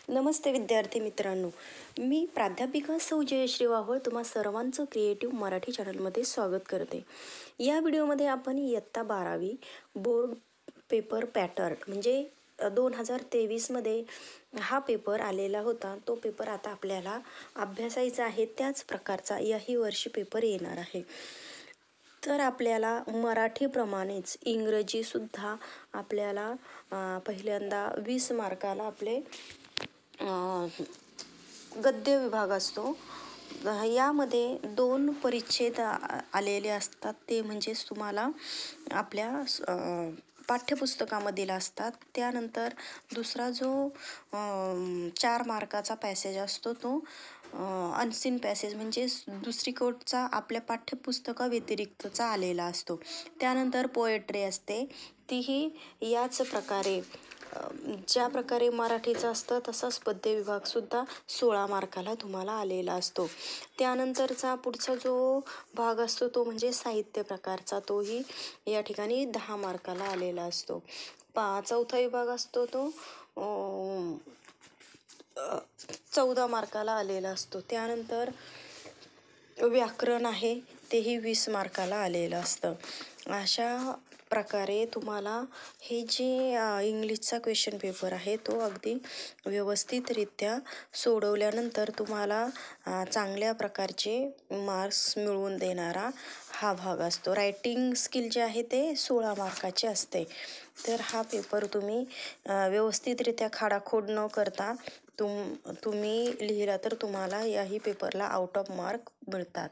नमस्ते विद्यार्थी मित्रांनो, मी प्राध्यापिका सौ जयश्री वाहळ तुम्हा सर्वांचं क्रिएटिव्ह मराठी चॅनलमध्ये स्वागत करते. या व्हिडिओमध्ये आपण इयत्ता 12वी बोर्ड पेपर पॅटर्न म्हणजे 2023मध्ये हा पेपर आलेला होता. तो पेपर आता आपल्याला अभ्यासायचा आहे. त्याच प्रकारचा याही वर्षी पेपर येणार आहे. तर आपल्याला मराठीप्रमाणेच इंग्रजीसुद्धा आपल्याला पहिल्यांदा 20 मार्काला आपले गद्य विभाग असतो. यामध्ये 2 परिच्छेद आलेले असतात. ते म्हणजेच तुम्हाला आपल्या पाठ्यपुस्तकामधील असतात. त्यानंतर दुसरा जो 4 मार्काचा पॅसेज असतो तो अनसीन पॅसेज म्हणजे दुसरीकडचा आपल्या पाठ्यपुस्तकाव्यतिरिक्तचा आलेला असतो. त्यानंतर पोएट्री असते. तीही याच प्रकारे ज्या प्रकारे मराठीचं असतं तसाच पद्य विभागसुद्धा 16 मार्काला तुम्हाला आलेला असतो. त्यानंतरचा पुढचा जो भाग असतो तो म्हणजे साहित्य प्रकारचा, तोही या ठिकाणी 10 मार्काला आलेला असतो. चौथा विभाग असतो तो 14 मार्काला आलेला असतो. त्यानंतर व्याकरण आहे तेही 20 मार्काला आलेलं असतं. अशा प्रकारे तुम्हाला हे जे इंग्लिशचा क्वेश्चन पेपर आहे तो अगदी व्यवस्थितरित्या सोडवल्यानंतर तुम्हाला चांगल्या प्रकारचे मार्क्स मिळवून देणारा हा भाग असतो. रायटिंग स्किल जे आहे ते 16 मार्काचे असते. तर हा पेपर तुम्ही व्यवस्थितरित्या खाडाखोड न करता तुम्ही लिहिला तर तुम्हाला याही पेपरला आउट ऑफ मार्क मिळतात.